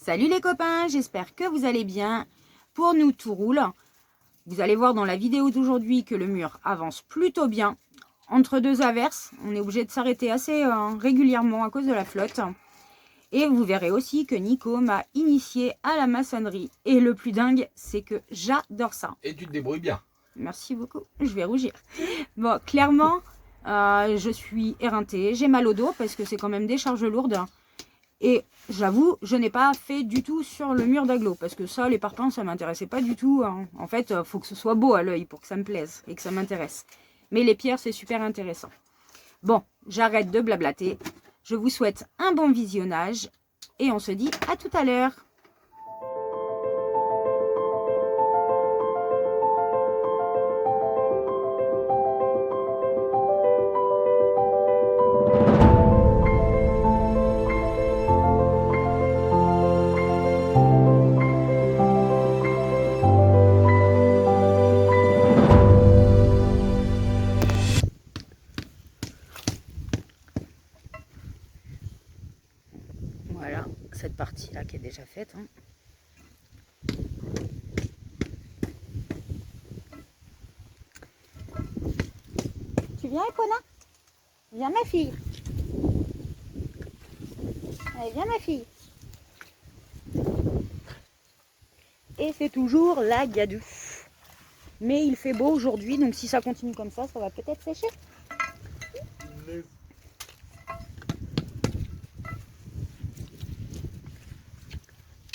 Salut les copains, j'espère que vous allez bien. Pour nous, tout roule. Vous allez voir dans la vidéo d'aujourd'hui que le mur avance plutôt bien. Entre deux averses, on est obligé de s'arrêter assez régulièrement à cause de la flotte. Et vous verrez aussi que Nico m'a initié à la maçonnerie. Et le plus dingue, c'est que j'adore ça. Et tu te débrouilles bien. Merci beaucoup, je vais rougir. Bon, clairement, je suis éreintée, j'ai mal au dos parce que c'est quand même des charges lourdes. Et j'avoue, je n'ai pas fait du tout sur le mur d'agglo parce que ça, les parpaings, ça m'intéressait pas du tout. Hein. En fait, il faut que ce soit beau à l'œil pour que ça me plaise et que ça m'intéresse. Mais les pierres, c'est super intéressant. Bon, j'arrête de blablater. Je vous souhaite un bon visionnage et on se dit à tout à l'heure. Voilà, cette partie-là qui est déjà faite. Hein. Tu viens, Epona? Viens, ma fille. Allez, viens, ma fille. Et c'est toujours la gadoue. Mais il fait beau aujourd'hui, donc si ça continue comme ça va peut-être sécher.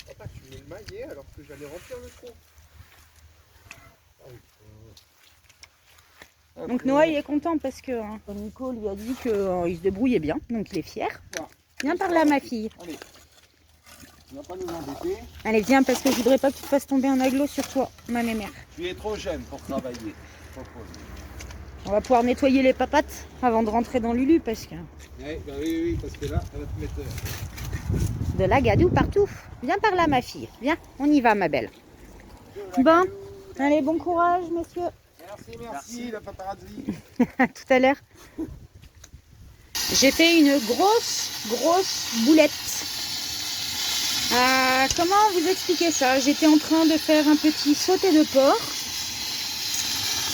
Papa, tu mets le maillet alors que j'allais remplir le trou. Donc Noah il est content parce que Nico lui a dit qu'il se débrouillait bien, donc il est fier. Viens par là ma fille. Allez, on va pas nous embêter. Allez viens parce que je voudrais pas que tu te fasses tomber un aglo sur toi, ma mémère. Tu es trop jeune pour travailler. On va pouvoir nettoyer les papates avant de rentrer dans Lulu parce que... Oui, parce que là, elle va te mettre... De la gadoue partout. Viens par là ma fille, viens, on y va ma belle. Bon, allez bon courage messieurs. Merci la paparazzi. À tout à l'heure. J'ai fait une grosse boulette. Comment vous expliquer ça? J'étais en train de faire un petit sauté de porc.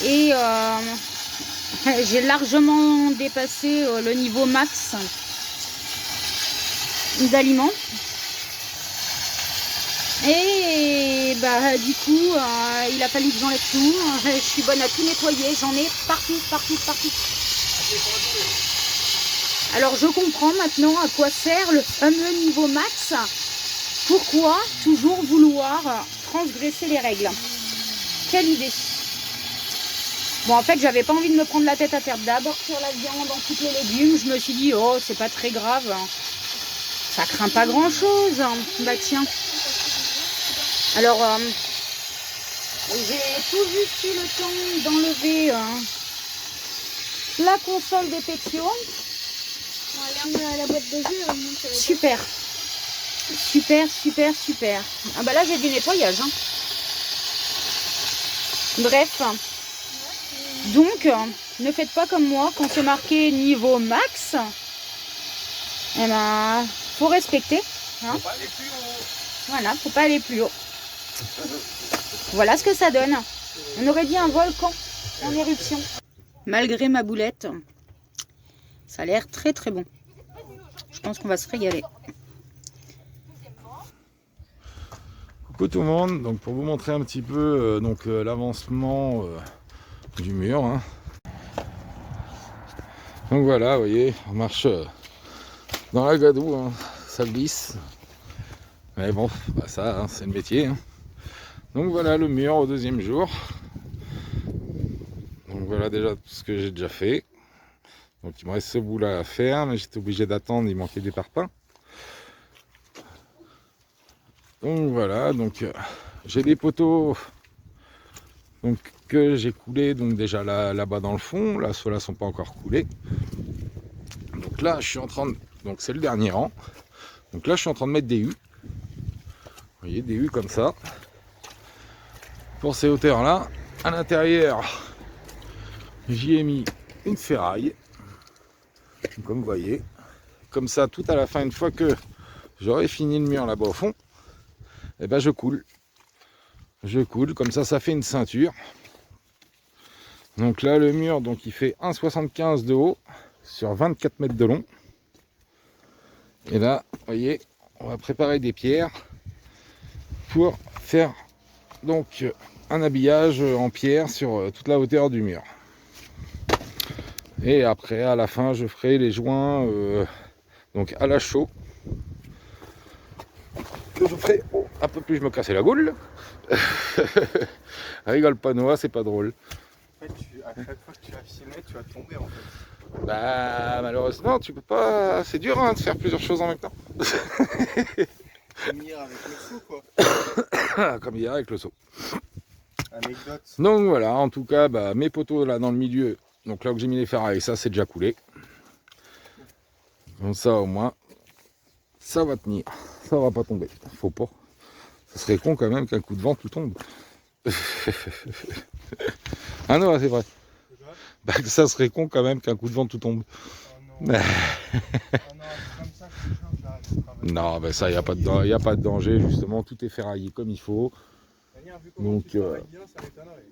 Et j'ai largement dépassé le niveau max d'aliments. Et bah du coup, il a fallu que j'enlève tout. Je suis bonne à tout nettoyer. J'en ai partout. Alors je comprends maintenant à quoi sert le fameux niveau max. Pourquoi toujours vouloir transgresser les règles? Quelle idée! Bon, en fait, j'avais pas envie de me prendre la tête à faire d'abord sur la viande, ensuite les légumes. Je me suis dit, oh, c'est pas très grave. Ça craint pas grand-chose. Bah tiens. Alors, j'ai tout juste eu le temps d'enlever la console des Pexio. On va aller la boîte de jeu. Super. Ah bah là, j'ai du nettoyage. Hein. Bref. Donc, ne faites pas comme moi, quand c'est marqué niveau max, eh ben, faut respecter. Hein. Faut pas aller plus haut. Voilà, faut pas aller plus haut. Voilà ce que ça donne. On aurait dit un volcan en éruption. Malgré ma boulette, ça a l'air très bon. Je pense qu'on va se régaler. Coucou tout le monde, donc pour vous montrer un petit peu l'avancement du mur. Hein. Donc voilà, vous voyez, on marche dans la gadoue, hein. Ça glisse. Mais bon, bah ça, hein, c'est le métier. Hein. Donc voilà le mur au deuxième jour. Donc voilà déjà tout ce que j'ai déjà fait. Donc il me reste ce bout là à faire, mais j'étais obligé d'attendre, il manquait des parpaings. Donc voilà, donc j'ai des poteaux donc, que j'ai coulés donc déjà là-bas dans le fond. Là, ceux-là sont pas encore coulés. Donc là, je suis en train de... Donc c'est le dernier rang. Donc là, je suis en train de mettre des U. Vous voyez, des U comme ça. Pour ces hauteurs-là. À l'intérieur, j'y ai mis une ferraille. Comme vous voyez. Comme ça, tout à la fin, une fois que j'aurai fini le mur là-bas au fond, et ben je coule. Je coule, comme ça fait une ceinture. Donc là, le mur, donc il fait 1,75 de haut sur 24 mètres de long. Et là, vous voyez, on va préparer des pierres pour faire donc un habillage en pierre sur toute la hauteur du mur. Et après, à la fin, je ferai les joints donc à la chaux. Que je ferai un peu plus, je me cassais la goule. Rigole pas, Noah, c'est pas drôle. En fait, à chaque fois que tu vas filmer, tu vas tomber en fait. Bah malheureusement tu peux pas. C'est dur hein, de faire plusieurs choses en même temps. Comme hier avec le saut quoi. Comme hier avec le saut. Anecdote. Donc voilà, en tout cas, bah, mes poteaux là dans le milieu, donc là où j'ai mis les ferrailles, ça c'est déjà coulé. Donc ça au moins, ça va tenir, ça va pas tomber. Faut pas. Ça serait con quand même qu'un coup de vent tout tombe. Ah non, c'est vrai. Bah, ça serait con quand même qu'un coup de vent tout tombe. Oh non. Oh non, c'est comme ça que les gens j'arrête de travailler. Non, ben ça, il n'y a pas de danger, justement, tout est ferraillé comme il faut. D'ailleurs, vu comment Donc, tu travailles bien, ça m'étonnerait.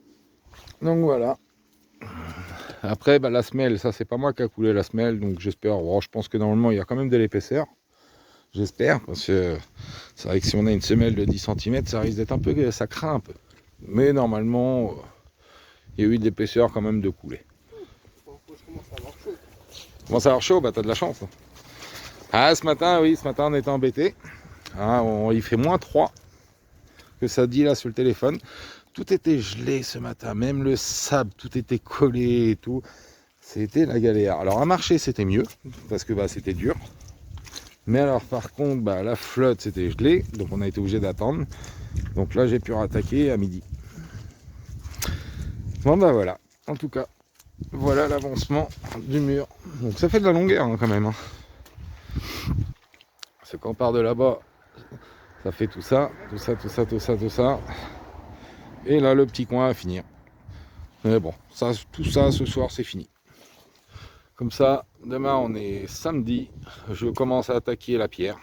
Donc voilà. Après, bah, la semelle, ça c'est pas moi qui a coulé la semelle, donc j'espère, oh, je pense que normalement il y a quand même de l'épaisseur. J'espère, parce que c'est vrai que si on a une semelle de 10 cm, ça risque d'être un peu, ça craint un peu. Mais normalement, il y a eu de l'épaisseur quand même de couler. Je commence à avoir chaud. Commence à avoir chaud, bah t'as de la chance. Ah, ce matin, oui, ce matin on était embêtés. Ah, il fait -3, que ça dit là sur le téléphone. Tout était gelé ce matin, même le sable, tout était collé et tout. C'était la galère. Alors à marcher c'était mieux, parce que bah, c'était dur. Mais alors par contre, bah, la flotte c'était gelé, donc on a été obligé d'attendre. Donc là j'ai pu rattaquer à midi. Bon bah voilà, en tout cas, voilà l'avancement du mur. Donc ça fait de la longueur hein, quand même. Hein. Parce que quand on part de là-bas, ça fait tout ça, tout ça, tout ça, tout ça, tout ça. Et là le petit coin à finir. Mais bon, ça, tout ça ce soir c'est fini. Comme ça, demain on est samedi, je commence à attaquer la pierre.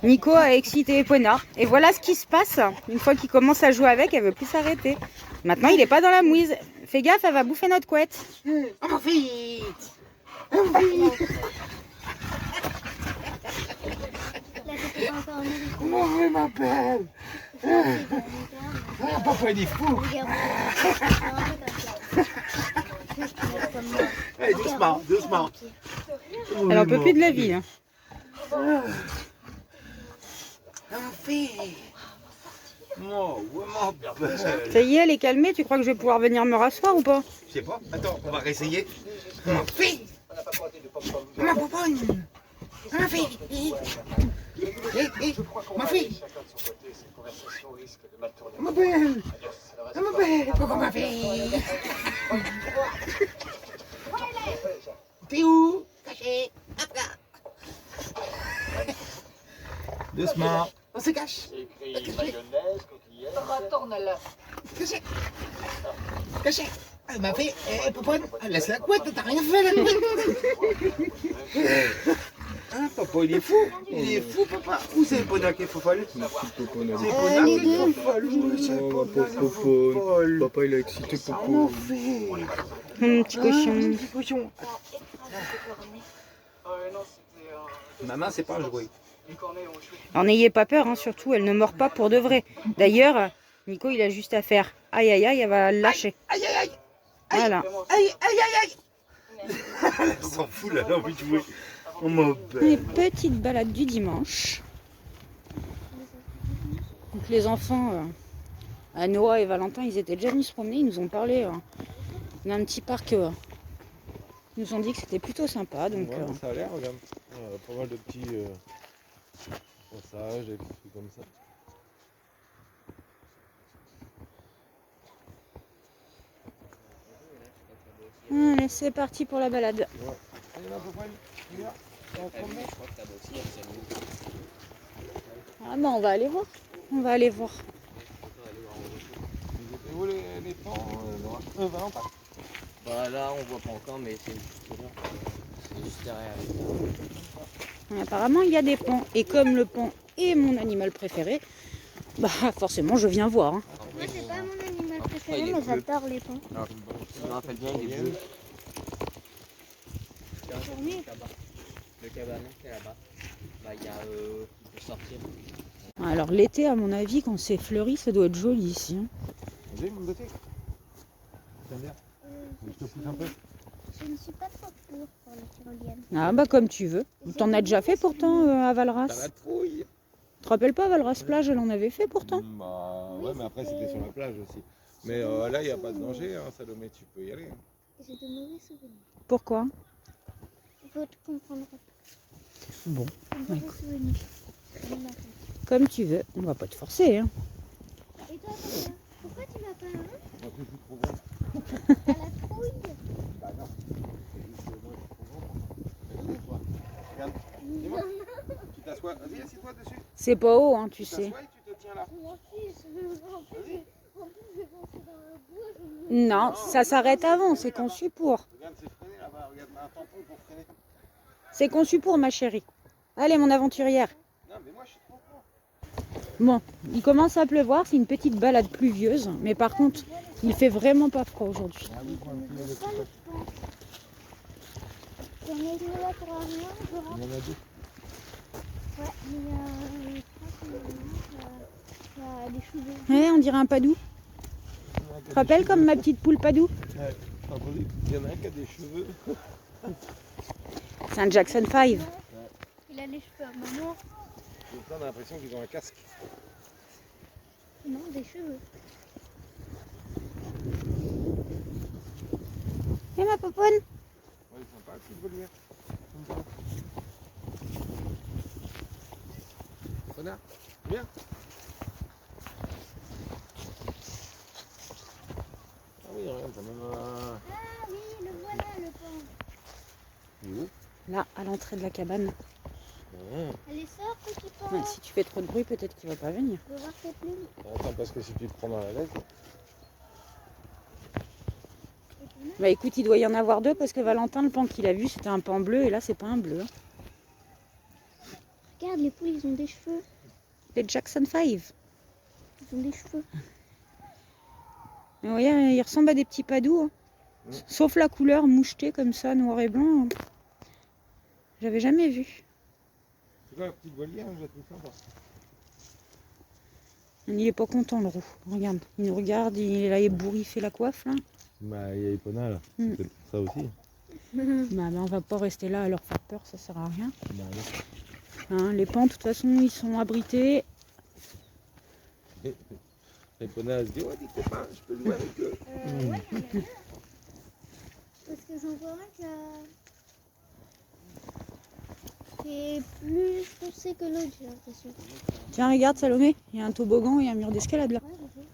Nico a excité Epona. Et voilà ce qui se passe. Une fois qu'il commence à jouer avec, elle veut plus s'arrêter. Maintenant, il n'est pas dans la mouise. Fais gaffe, elle va bouffer notre couette. Oh, vite. Comment on m'appelle? Papa il est fou. Hey, doucement, doucement. Elle en peut plus de la vie. Hein. Ça y est, elle est calmée. Tu crois que je vais pouvoir venir me rasseoir ou pas? Je sais pas. Attends, on va réessayer. Ma fille. Ma popogne. Ma fille. Ma fille. Ma belle. Ma belle. Pourquoi ma fille? T'es où? Caché. Hop là. Doucement. On se cache. Caché. Caché. Elle m'a fait, Popoine, laisse la couette, t'as rien fait la couette. Hein, papa, il est fou. Il est fou, papa. Où c'est Epona qui est fofolle? C'est Epona qui est fofolle. C'est Epona qui est fofolle. Papa, il a excité Popo. Mon petit cochon. Petit cochon. Maman, c'est pas un jouet. Alors n'ayez pas peur, hein, surtout, elle ne mord pas pour de vrai. D'ailleurs, Nico, il a juste à faire aïe aïe aïe, elle va le lâcher. Aïe aïe aïe. Voilà. Aïe aïe aïe aïe. Elle s'en fout, là, elle a envie de jouer. Oh ma Les belle. petites balades du dimanche. Donc les enfants, Noah et Valentin, ils étaient déjà venus se promener, ils nous ont parlé d'un petit parc. Ils nous ont dit que c'était plutôt sympa. Donc, Ouais, ça a l'air, regarde. Pas mal de petits passages et des trucs comme ça. allez, c'est parti pour la balade. Ah bah on va aller voir. On va aller voir. Et où les pans, Valentin? Bah là on voit pas encore mais c'est juste là. C'est juste derrière. Et apparemment il y a des ponts. Et comme le pont et mon animal préféré, bah forcément je viens voir. Hein. Moi, c'est pas mon animal il préféré, est mais bleu. j'adore les pans. Je me rappelle bien, il est bleu. Tourner. Le cabanon qui est là-bas. Bah, il y a. Il peut sortir. Alors l'été, à mon avis, quand c'est fleuri, ça doit être joli ici. Hein. Vas-y, mon beauté. T'aimes bien? Je te pousse un peu. Je ne suis pas trop pour la tyrolienne. Ah bah comme tu veux. T'en as déjà fait pourtant à Valras. T'as la trouille. Tu te rappelles pas, Valras plage, elle en avait fait pourtant. Bah ouais, mais après c'était sur la plage aussi. Mais là, il n'y a pas de danger, hein, Salomé, tu peux y aller. J'ai de mauvais souvenirs. Pourquoi? Faut te comprendre. Bon, De mauvais souvenirs. De ma part. comme tu veux. On va pas te forcer. Hein. Et toi, papa, pourquoi tu m'as pas un? Moi, je suis trop grand. T'as la trouille? Bah non. C'est juste que moi, je suis trop grand pour ça. Toi, regarde. Dis-moi. Tu t'assois. Vas-y, assieds-toi dessus. C'est pas haut, hein, tu Tu sais. t'assois et tu te tiens là. Mon fils, en plus, je vais penser dans le bois. Non, ça s'arrête avant, c'est conçu pour. Regarde, c'est freiné là-bas. Regarde, un tampon pour freiner. C'est conçu pour, ma chérie. Allez, mon aventurière. Non, mais moi, je suis trop grand. Bon, il commence à pleuvoir, c'est une petite balade pluvieuse, mais par contre, il fait vraiment pas froid aujourd'hui. Ah oui, pour un filet de Pas le pan. J'en ai une là pour un rien, je rentre. Il y en a deux. Ouais, mais je pense qu'il y a des cheveux. Ouais, on dirait un padou. Tu te rappelles comme ma petite poule padou? Ouais, t'as entendu? Il y en a un qui a des cheveux. C'est un Jackson 5. Il a les cheveux à maman. On a l'impression qu'ils ont un casque. Non, des cheveux. Et ma poponne? Ouais, sympa, le petit volière. Connard, viens. Ah oui, regarde, t'as même un... Ah oui, le voilà, le pan. Il est où? Là, à l'entrée de la cabane. Allez, sors, petit pan. Ouais, si tu fais trop de bruit, peut-être qu'il va pas venir. Je veux voir tes plumes. Attends, parce que si tu te prends dans la laisse... Bah écoute, il doit y en avoir deux parce que Valentin, le pan qu'il a vu, c'était un pan bleu et là, c'est pas un bleu. Hein. Regarde, les poules, ils ont des cheveux. Les Jackson 5. Ils ont des cheveux. Mais voyez, il ressemble à des petits padous. Hein. Sauf la couleur mouchetée comme ça, noir et blanc. J'avais jamais vu. C'est quoi la petite volière? Je la trouve sympa. Il est pas content, le roux. Regarde, il nous regarde, il est là ébouriffé la coiffe là. Bah, il y a Ipona là. Mm. C'est pour ça aussi. Bah, on va pas rester là à leur faire peur, ça sert à rien. Bah, Hein, les pans, de toute façon, ils sont abrités. ouais. Ipona, elle se dit, ouais, des copains, je peux jouer avec eux. Ouais, il y en a deux. Parce que j'en vois un qui est plus foncé que l'autre, j'ai l'impression. Tiens, regarde Salomé, il y a un toboggan et un mur d'escalade là. Ouais, je sais.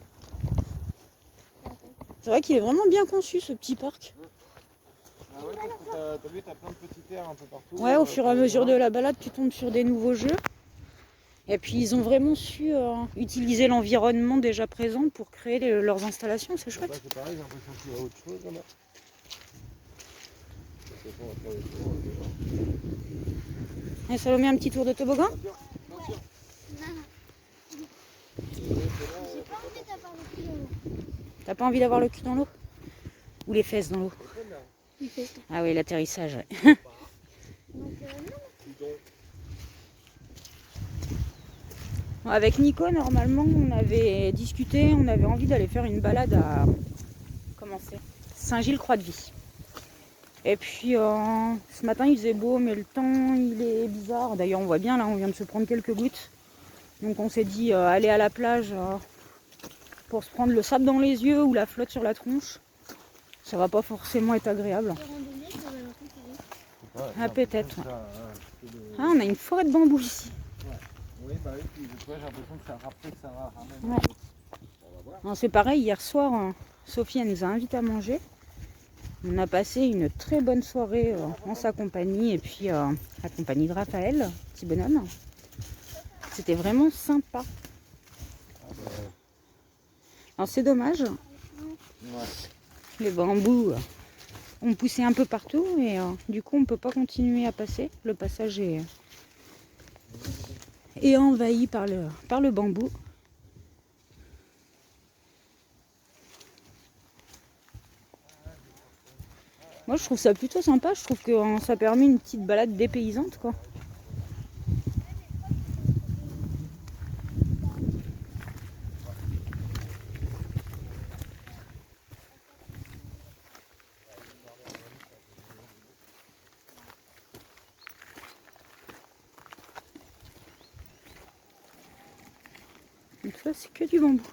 C'est vrai qu'il est vraiment bien conçu ce petit parc. Ah ouais, parce que t'as vu, t'as plein de petits terres un peu partout. Ouais, au fur et à mesure de la balade, tu tombes sur des nouveaux jeux. Et puis ils ont vraiment su utiliser l'environnement déjà présent pour créer leurs installations, c'est Bah, chouette. c'est pareil, j'ai l'impression qu'il y a autre chose là-bas. De toute façon, on va faire le tour, Et Salomé, un petit tour de toboggan. Attention. J'ai pas envie d'avoir le cul dans l'eau. T'as pas envie d'avoir le cul dans l'eau? Ou les fesses dans l'eau? Il fait ça. Ah oui, l'atterrissage. Ouais. Donc, non. Bon, avec Nico, normalement, on avait discuté, on avait envie d'aller faire une balade à comment c'est, Saint-Gilles-Croix-de-Vie. Et puis ce matin il faisait beau, mais le temps il est bizarre. D'ailleurs on voit bien là, on vient de se prendre quelques gouttes. Donc on s'est dit aller à la plage pour se prendre le sable dans les yeux ou la flotte sur la tronche. Ça va pas forcément être agréable. Les randonnées, ça va longtemps qu'il est. Ah peut-être. Ouais. Ah, on a une forêt de bambou ici. Oui, bah oui, puis j'ai l'impression que ça rapporte, que ça ramène. Ouais. Non, c'est pareil, hier soir, Sophie elle nous a invités à manger. On a passé une très bonne soirée en sa compagnie et puis la compagnie de Raphaël, petit bonhomme. C'était vraiment sympa. Alors c'est dommage, les bambous ont poussé un peu partout et du coup on ne peut pas continuer à passer. Le passage est envahi par le bambou. Moi je trouve ça plutôt sympa, je trouve que ça permet une petite balade dépaysante quoi. Donc là c'est que du bambou.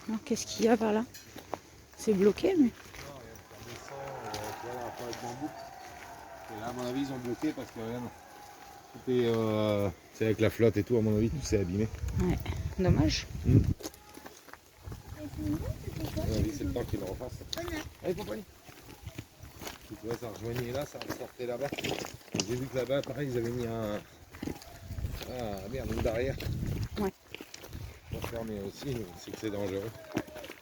Alors qu'est-ce qu'il y a par là? C'est bloqué mais... Et là, à mon avis, ils ont bloqué parce que rien. Tout est. C'est avec la flotte et tout, à mon avis, tout s'est abîmé. Ouais, dommage. À mon avis, c'est le temps qu'ils le refassent. Allez, compagnie. Tu vois, ça rejoignait là, ça ressortait là-bas. J'ai vu que là-bas, pareil, ils avaient mis un. Ah merde, une barrière. Ouais. Pour fermer aussi, c'est que c'est dangereux.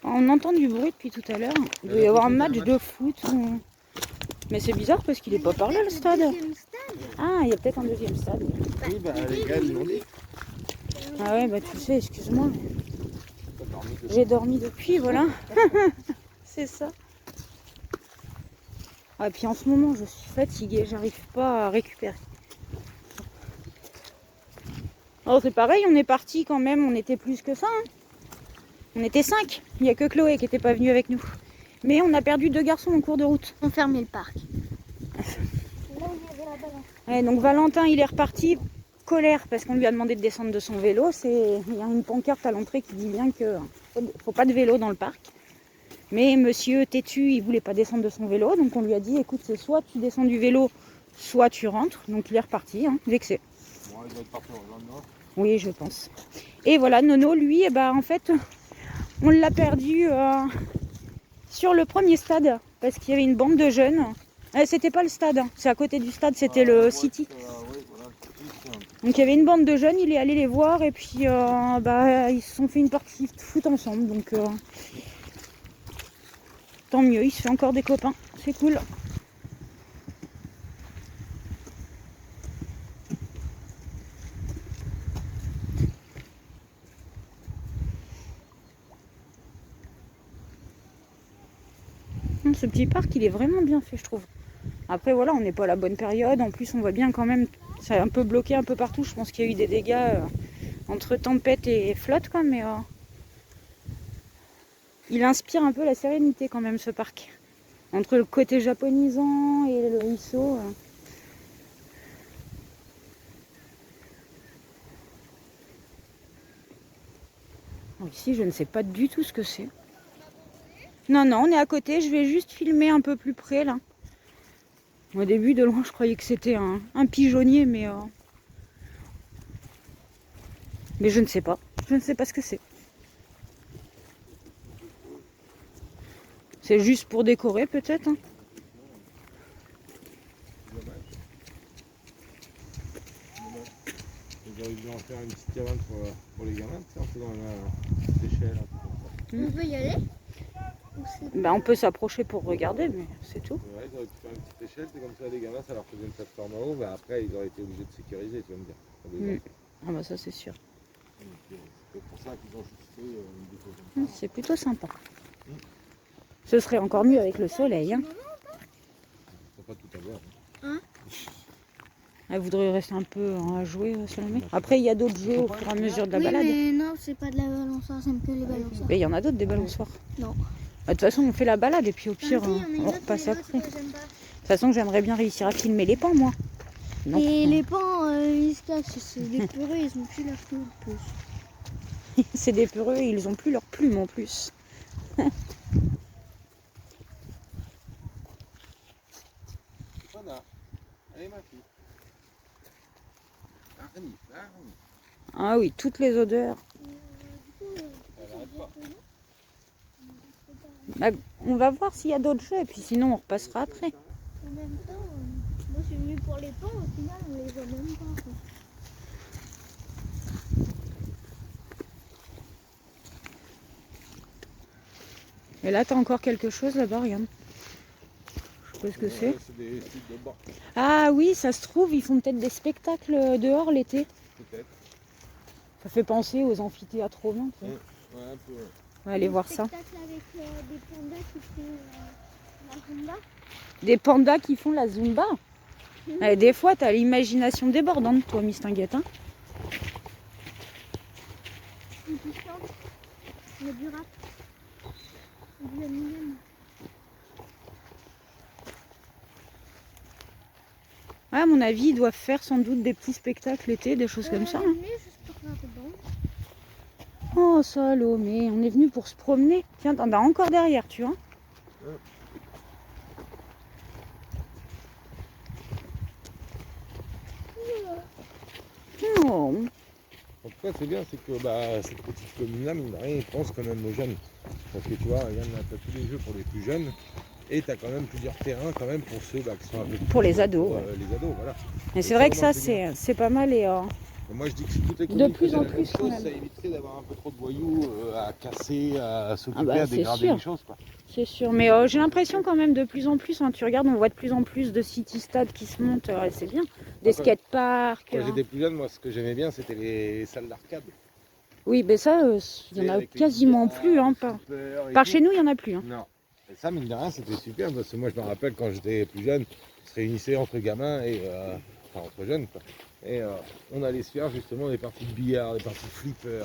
On entend du bruit depuis tout à l'heure. Il doit y avoir un match de foot. Mais c'est bizarre parce qu'il est pas par là le stade. Ah, il y a peut-être un deuxième stade. Oui, bah les gars, ils l'ont dit. Ah ouais, bah tu sais, excuse-moi. J'ai dormi depuis, voilà. C'est ça. Ah, et puis en ce moment, je suis fatiguée, j'arrive pas à récupérer. Alors c'est pareil, on est parti quand même, on était plus que ça. Hein. On était 5. Il n'y a que Chloé qui n'était pas venue avec nous. Mais on a perdu 2 garçons en cours de route. On fermait le parc. Ouais, donc Valentin, il est reparti, colère, parce qu'on lui a demandé de descendre de son vélo. Il y a une pancarte à l'entrée qui dit bien qu'il ne faut pas de vélo dans le parc. Mais monsieur têtu, il voulait pas descendre de son vélo. Donc on lui a dit, écoute, c'est soit tu descends du vélo, soit tu rentres. Donc il est reparti, hein, vexé. Bon, ils doivent être partis en lendemain. Oui, je pense. Et voilà, Nono, lui, eh ben, en fait, on l'a perdu sur le premier stade, parce qu'il y avait une bande de jeunes. C'était pas le stade, hein. C'est à côté du stade, c'était le City. Donc il y avait une bande de jeunes, il est allé les voir et puis ils se sont fait une partie de foot ensemble. Donc tant mieux, il se fait encore des copains, c'est cool. Ce petit parc, il est vraiment bien fait, je trouve. Après, voilà, on n'est pas à la bonne période. En plus, on voit bien quand même, c'est un peu bloqué un peu partout. Je pense qu'il y a eu des dégâts entre tempête et flotte, quoi. Mais il inspire un peu la sérénité quand même, ce parc. Entre le côté japonisant et le ruisseau. Ici, je ne sais pas du tout ce que c'est. Non, non, on est à côté. Je vais juste filmer un peu plus près, là. Au début, de loin, je croyais que c'était un pigeonnier, mais je ne sais pas. Je ne sais pas ce que c'est. C'est juste pour décorer, peut-être. Hein. Ils auraient dû en faire une petite cabane pour les gamins, un peu dans la échelle. On peut y aller? Ben, on peut s'approcher pour regarder, mais c'est tout. Ouais, ils auraient pu faire une petite échelle, c'est comme ça les gamins, ça leur faisait une plateforme en haut, mais après ils auraient été obligés de sécuriser, tu vas me dire. Pour des enfants. Ah bah ça c'est sûr. C'est pour ça qu'ils ont juste fait une déco comme ça. C'est plutôt sympa. Ce serait encore mieux avec le soleil. Hein. Faut pas tout avoir. Elle voudrait rester un peu à jouer, Salomé. Après, il y a d'autres jeux au fur et à mesure de la balade. Mais non, c'est pas de la balançoire, j'aime que les balançoires. Mais il y en a d'autres des balançoires. Non. De toute façon, on fait la balade et puis au pire, on repasse après. De toute façon, j'aimerais bien réussir à filmer les pans, moi. Non. Et les pans, ils se cachent, c'est des peureux, ils ont plus leur queue en plus. C'est des peureux, ils ont plus leurs plumes en plus. Voilà. Allez ma fille. Arnie, Arnie. Ah oui, toutes les odeurs. Elle arrête pas. Bah, on va voir s'il y a d'autres jeux et puis sinon on repassera après. En même temps, moi je suis venue pour les pans, au final on les voit même pas. Quoi. Et là, t'as encore quelque chose là-bas, regarde. Qu'est-ce que c'est? C'est des sites de banc, Ah oui, ça se trouve, ils font peut-être des spectacles dehors l'été. peut-être. Ça fait penser aux amphithéâtres romains. Tu vois. Ouais, un peu. On va aller voir ça. Spectacle avec des pandas qui font la rumba. Des pandas qui font la zumba. Eh, des fois, t'as l'imagination débordante, toi, Miss Tinguette. Hein. Et du chant. Il y a du rap. Et du Eminem. Ouais, à mon avis, ils doivent faire sans doute des petits spectacles l'été, des choses comme ça. Hein. Mais juste pour faire dedans. Oh, Salomé, on est venu pour se promener. Tiens, t'en as encore derrière, tu vois. Oh. En tout cas, c'est bien, c'est que bah, cette petite commune-là, mine de rien, ils pensent quand même aux jeunes. Parce que tu vois, regarde, là, t'as tous les jeux pour les plus jeunes. Et t'as quand même plusieurs terrains quand même pour ceux qui sont un peu plus Pour les gros, ados, pour, ouais. les ados, voilà. Mais Et c'est vrai que vraiment, ça, bien. c'est pas mal. Et, Et moi, je dis que si toutes les De communes plus faisaient en la plus, même quand chose, même. ça éviterait d'avoir un peu trop de voyous à casser, à s'occuper, bah, à c'est dégrader sûr. les choses, quoi. c'est sûr. Mais j'ai l'impression quand même de plus en plus, hein, tu regardes, on voit de plus en plus de city-stades qui se montent, et c'est bien. Des Quand skateparks. Quand j'étais plus jeune, moi, ce que j'aimais bien, c'était les salles d'arcade. Oui, mais ça, il y en a Avec les quasiment billards, plus. Hein, les par flippers et par tout. chez nous, il n'y en a plus. Hein. Non. Et ça, mine de rien, c'était super, parce que moi, je me rappelle quand j'étais plus jeune, on se réunissait entre gamins, et, enfin entre jeunes, quoi. Et on allait se faire justement des parties de billard, des parties de flipper,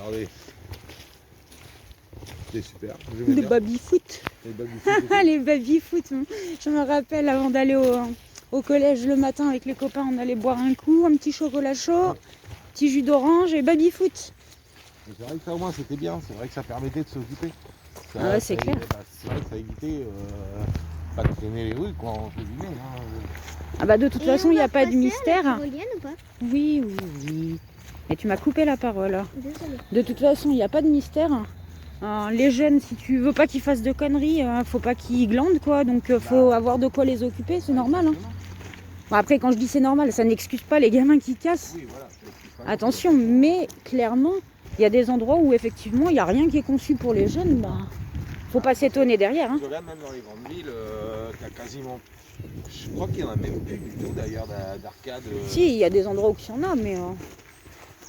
c'était super. J'aimais Des bien. baby-foot. Les baby-foot et tout. Les baby-foot. Hein. Je me rappelle, avant d'aller au collège le matin avec les copains, on allait boire un coup, un petit chocolat chaud, petit jus d'orange et baby-foot. Mais c'est vrai que ça, au moins, c'était bien. C'est vrai que ça permettait de s'occuper. Ça- Ah ouais, c'est ça- clair. bah, c'est vrai que ça évitait pas de traîner les rues, quoi, entre guillemets. Hein. Ah bah de toute façon, il n'y a pas de mystère. Tyrolienne ou pas? Oui, oui, oui. Et tu m'as coupé la parole. Désolée. De toute façon, il n'y a pas de mystère. Les jeunes, si tu veux pas qu'ils fassent de conneries, faut pas qu'ils glandent, quoi. Donc faut avoir de quoi les occuper, c'est normal. Hein. Bon, après, quand je dis c'est normal, ça n'excuse pas les gamins qui cassent. Oui, voilà. Attention, mais clairement, il y a des endroits où effectivement, il n'y a rien qui est conçu pour les jeunes. Bah, faut pas s'étonner derrière. Hein. Je regarde même dans les grandes villes, t'as quasiment. Je crois qu'il n'y en a même plus du tout d'ailleurs d'arcade. Si, il y a des endroits où il y en a, mais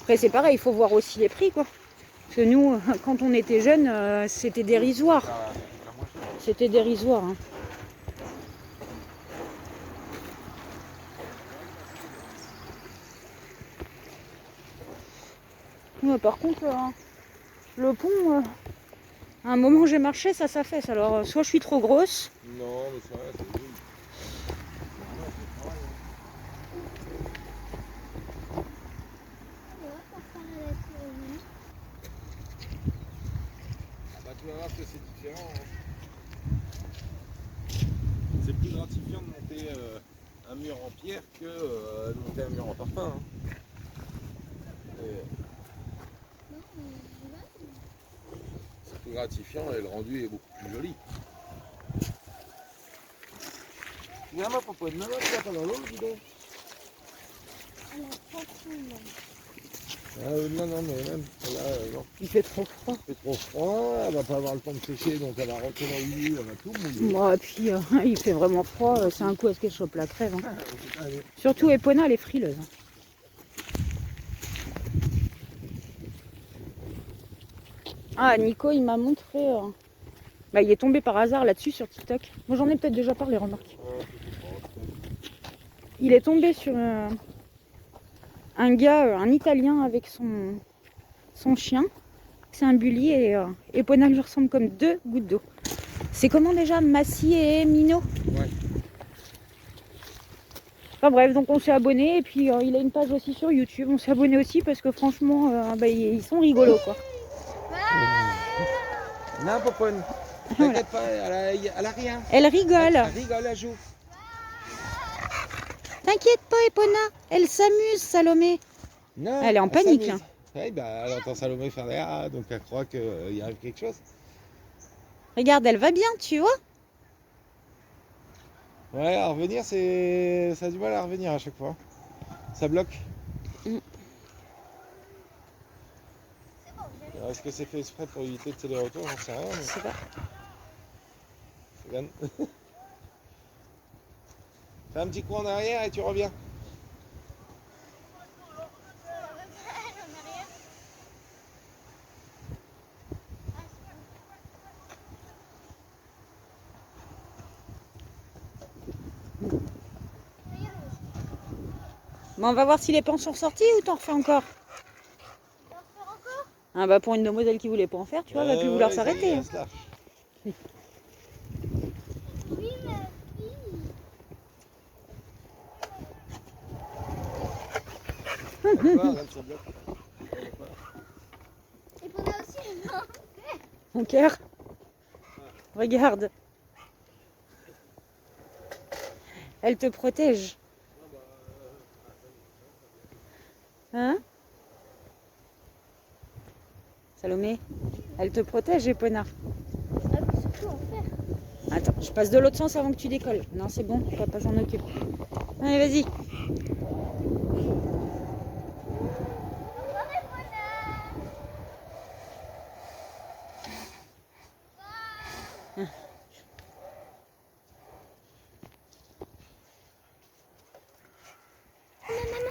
après c'est pareil, il faut voir aussi les prix, quoi. Parce que nous, quand on était jeunes, c'était dérisoire. C'était dérisoire. Hein. Ouais, par contre, le pont, à un moment j'ai marché, ça s'affaisse. Alors, soit je suis trop grosse, Non, mais c'est vrai, c'est joli. Ah bah, tu vas voir que c'est différent. Hein. C'est plus gratifiant de monter un mur en pierre que de monter un mur en parpaing. Hein. C'est plus gratifiant et le rendu est beaucoup plus joli. Viens ma popote, non, tu vas pas dans l'eau, dis donc. Non, non, mais même, là, non. il fait trop froid. Il fait trop froid, elle va pas avoir le temps de sécher, donc elle va rentrer dans l'huile, elle va tout mouiller. Bon, et puis, il fait vraiment froid, c'est un coup à ce qu'elle chope la crève. Hein. Surtout Epona, elle est frileuse. Hein. Ah, Nico, il m'a montré... Bah, il est tombé par hasard là-dessus sur TikTok. Moi, j'en ai peut-être déjà parlé, remarque. Il est tombé sur un gars, un Italien avec son chien. C'est un bully et Epona lui ressemble comme deux gouttes d'eau. C'est comment déjà, Massi et Mino? Ouais. Enfin bref, donc on s'est abonné et puis il a une page aussi sur YouTube. On s'est abonné aussi parce que franchement, bah, ils sont rigolos, quoi. Non, Popone, t'inquiète pas, elle a rien. Elle rigole. Elle rigole, elle joue. T'inquiète pas, Epona. Elle s'amuse, Salomé. Non, Elle est en panique, s'amuse. là. Ouais, bah, elle entend Salomé faire des ah, donc elle croit qu'il y arrive quelque chose. Regarde, elle va bien, tu vois. Ouais, à revenir, ça a du mal à revenir à chaque fois. Ça bloque. Mm. Alors, est-ce que c'est fait exprès pour éviter le télé-retour? J'en sais rien. Je sais pas. Mais... Fais un petit coup en arrière et tu reviens. Bon, on va voir si les pans sont sortis ou t'en refais encore. Ah bah pour une demoiselle qui voulait pas en faire, tu vois, elle va plus vouloir s'arrêter. Hein. Oui, mais oui. Et pour là aussi, non. Mon cœur. Regarde. Elle te protège. Hein? Salomé, elle te protège, Epona. Ah oui, surtout en fer. Attends, je passe de l'autre sens avant que tu décolles. Non, c'est bon, papa s'en occupe. Allez, vas-y.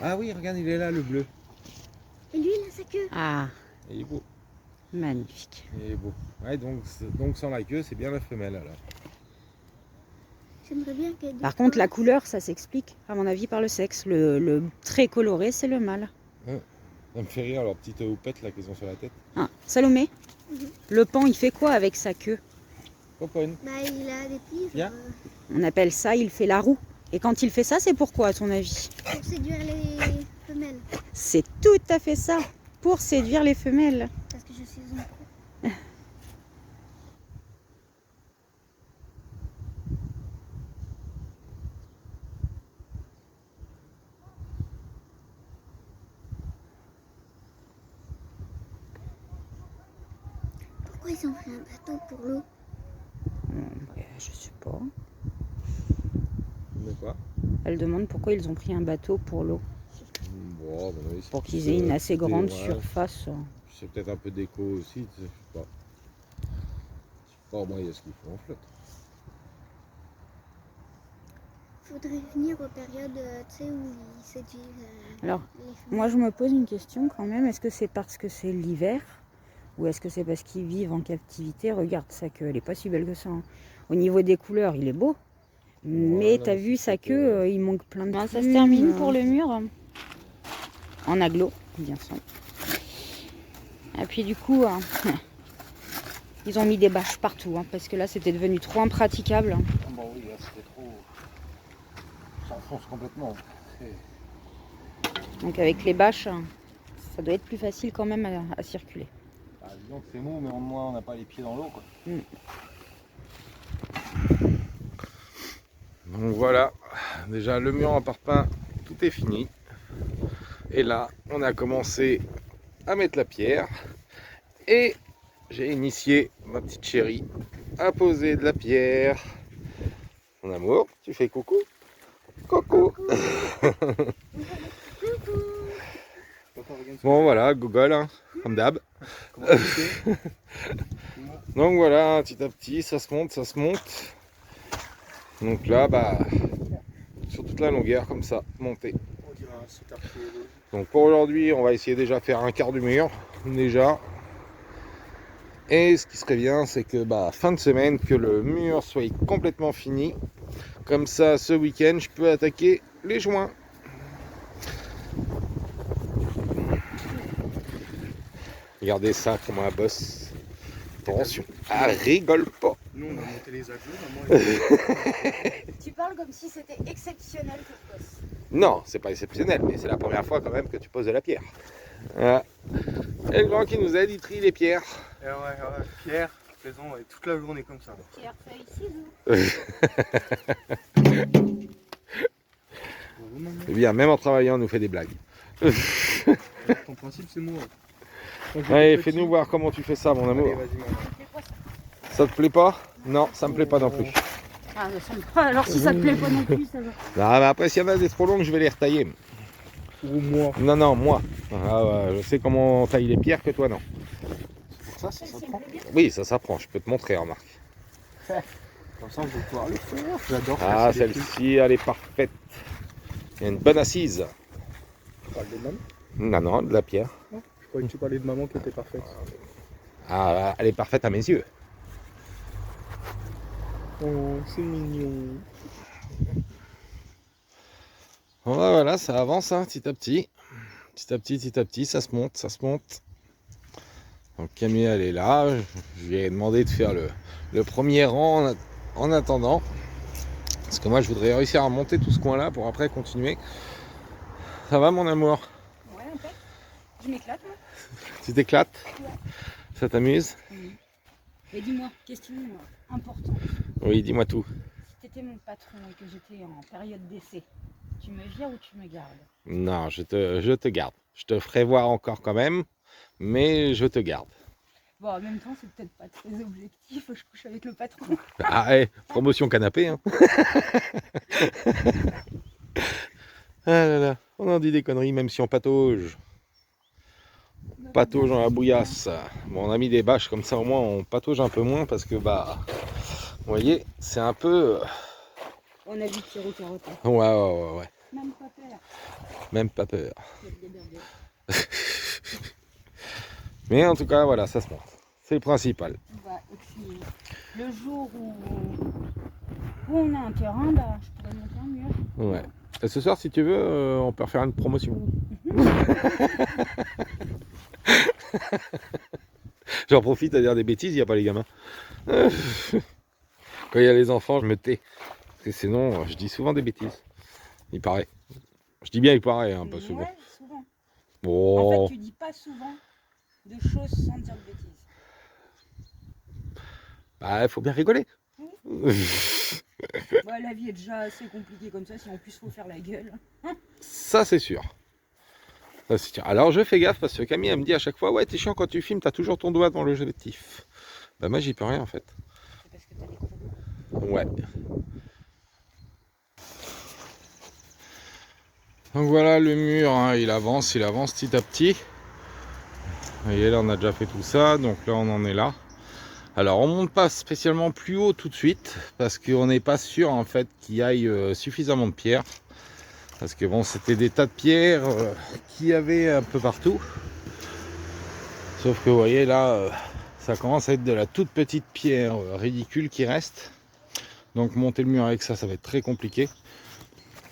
Ah oui, regarde, il est là, le bleu. Et lui, il a sa queue. Ah, Il est beau. magnifique. Il est beau. Ouais, donc sans la queue, c'est bien la femelle alors. J'aimerais bien qu'elle. Par contre, la couleur, ça s'explique, à mon avis, par le sexe. Le très coloré, c'est le mâle. Ça me fait rire leur petite houppette là qu'ils ont sur la tête. Ah, Salomé, le pan, il fait quoi avec sa queue? Popone. Bah, il a des plis. Bien. On appelle ça, il fait la roue. Et quand il fait ça, c'est pourquoi, à ton avis? Pour séduire les femelles. C'est tout à fait ça, pour séduire les femelles. Parce que je suis une pro. Pourquoi ils ont fait un bateau pour l'eau? Je sais pas. De quoi? Elle demande pourquoi ils ont pris un bateau pour l'eau. Bon, ben oui, c'est Pour qu'ils plus, aient une assez grande ouais, surface. C'est peut-être un peu d'écho aussi, je sais pas. Je sais pas, au moins il y a ce qu'il faut en flotte. Faudrait venir aux périodes tu sais, où ils séduisent Alors, les femelles. moi je me pose une question quand même. Est-ce que c'est parce que c'est l'hiver ou est-ce que c'est parce qu'ils vivent en captivité? Regarde sa queue, elle est pas si belle que ça. Hein. Au niveau des couleurs, il est beau. Mais t'as vu sa queue, il manque plein de trucs. Ça se termine pour le mur. En aglo, bien sûr. Et puis du coup, ils ont mis des bâches partout. Hein, parce que là, c'était devenu trop impraticable. Hein. Bon oui, là c'était trop... Ça enfonce complètement. Donc avec les bâches, ça doit être plus facile quand même à circuler. Bah, disons que c'est mou, mais au moins on n'a pas les pieds dans l'eau quoi. Donc voilà, déjà le mur en parpaing, tout est fini. Et là, on a commencé à mettre la pierre. Et j'ai initié ma petite chérie à poser de la pierre. Mon amour, tu fais coucou? Coucou. Bon voilà, Google, hein, comme d'hab. Donc voilà, petit à petit, ça se monte, ça se monte. Donc là, bah, sur toute la longueur, comme ça, monter. Donc pour aujourd'hui, on va essayer déjà de faire un quart du mur, déjà. Et ce qui serait bien, c'est que bah, fin de semaine, que le mur soit complètement fini. Comme ça, ce week-end, je peux attaquer les joints. Regardez ça, comment elle bosse. Attention, elle rigole pas. Nous, on a monté les aglos, Tu parles comme si c'était exceptionnel que je bosse. Non, c'est pas exceptionnel, mais c'est la première fois quand même que tu poses de la pierre. Voilà. Et le grand qui nous aide, il trie les pierres. Et ouais, Pierre, faisons toute la journée comme ça. Pierre, feuille, ciseaux. Eh bien, même en travaillant, on nous fait des blagues. Ton principe, c'est moi. Allez, fais-nous voir comment tu fais ça, mon amour. Allez, vas-y, maman. Ça te plaît pas? Non, ça me plaît pas non plus. Ah, ça me... Alors si ça te plaît pas non plus, ça va. Non, mais après, s'il y en a des trop longues, je vais les retailler. Ou moi. Non, moi. Ah, ouais, je sais comment on taille les pierres que toi, non. Pour ça, ça s'apprend. Oui, ça s'apprend, je peux te montrer, remarque. Comme ça, on va pouvoir le faire. J'adore. Ah, casser les fils. celle-ci, elle est parfaite. Il y a une bonne assise. Tu parles de maman? Non, non, de la pierre. Je croyais que tu parlais de maman qui était parfaite. Ah, elle est parfaite à mes yeux. Oh, c'est mignon. Bon, bah, voilà, ça avance hein, petit à petit. Petit à petit, ça se monte, ça se monte. Donc Camille, elle est là. Je lui ai demandé de faire le premier rang en attendant. Parce que moi, je voudrais réussir à monter tout ce coin-là pour après continuer. Ça va, mon amour? Ouais, en fait, je m'éclate, moi. Tu t'éclates? Ouais. Ça t'amuse? Mais dis-moi, question importante. Oui, dis-moi tout. Si t'étais mon patron et que j'étais en période d'essai, tu me vires ou tu me gardes? Non, je te garde. Je te ferai voir encore quand même, mais je te garde. Bon, en même temps, c'est peut-être pas très objectif, je couche avec le patron. Ah, ouais, promotion canapé, hein. Ah là là, on en dit des conneries, même si on patauge. On patauge dans la bouillasse. Bon, on a mis des bâches comme ça, au moins on patauge un peu moins parce que, bah, vous voyez, c'est un peu. On a vu tirer au carotte. Ouais. Même pas peur. Même pas peur. Mais en tout cas, voilà, ça se monte. C'est le principal. Bah, et puis, le jour où on a un terrain, bah, je pourrais monter un mur. Ouais. Et ce soir, si tu veux, on peut refaire une promotion. J'en profite à dire des bêtises, il n'y a pas les gamins. Quand il y a les enfants, je me tais. Parce que sinon, je dis souvent des bêtises. Il paraît. Je dis bien il paraît, hein, pas souvent. Ouais, souvent. Oh. En fait, tu dis pas souvent de choses sans dire de bêtises. Bah, il faut bien rigoler. Bah, la vie est déjà assez compliquée comme ça, si en plus faut faire la gueule. Ça, c'est sûr. Ça, c'est sûr. Alors, je fais gaffe parce que Camille, elle me dit à chaque fois, ouais, t'es chiant quand tu filmes, t'as toujours ton doigt dans l'objectif. Bah, moi, j'y peux rien en fait. C'est parce que t'as des gros doigts. Ouais. Donc voilà, le mur, hein, il avance petit à petit. Vous voyez, là, on a déjà fait tout ça, donc là, on en est là. Alors, on monte pas spécialement plus haut tout de suite, parce qu'on n'est pas sûr, en fait, qu'il y aille suffisamment de pierres. Parce que, bon, c'était des tas de pierres qu'il y avait un peu partout. Sauf que, vous voyez, là, ça commence à être de la toute petite pierre ridicule qui reste. Donc, monter le mur avec ça, ça va être très compliqué.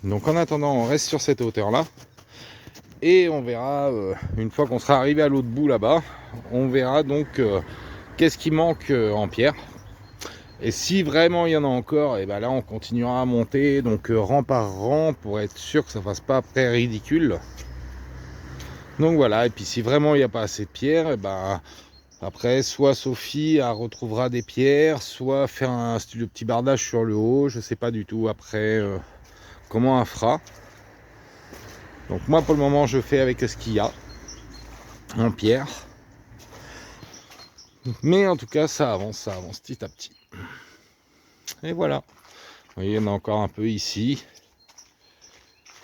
Donc en attendant, on reste sur cette hauteur là et on verra une fois qu'on sera arrivé à l'autre bout là-bas, on verra donc qu'est-ce qui manque en pierre. Et si vraiment il y en a encore, et ben là on continuera à monter donc rang par rang pour être sûr que ça fasse pas après ridicule. Donc voilà, et puis si vraiment il n'y a pas assez de pierres, et ben après soit Sophie retrouvera des pierres, soit faire le petit bardage sur le haut, je sais pas du tout après. Comment on fera. Donc moi pour le moment je fais avec ce qu'il y a en pierre, mais en tout cas ça avance petit à petit. Et voilà, vous voyez, il y en a encore un peu ici.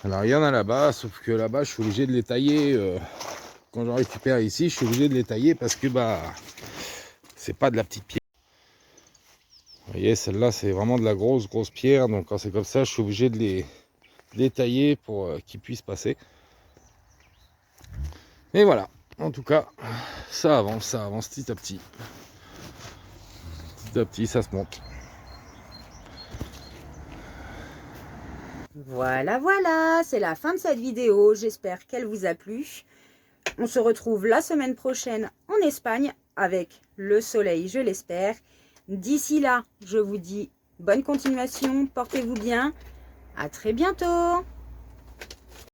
Alors il y en a là-bas, sauf que là-bas je suis obligé de les tailler. Quand je récupère ici, je suis obligé de les tailler parce que bah c'est pas de la petite pierre. Vous voyez, celle-là c'est vraiment de la grosse pierre, donc quand c'est comme ça je suis obligé de les détailler pour qu'ils puissent passer. Et voilà, en tout cas, ça avance petit à petit. Petit à petit, ça se monte. Voilà, c'est la fin de cette vidéo. J'espère qu'elle vous a plu. On se retrouve la semaine prochaine en Espagne avec le soleil, je l'espère. D'ici là, je vous dis bonne continuation, portez-vous bien. À très bientôt.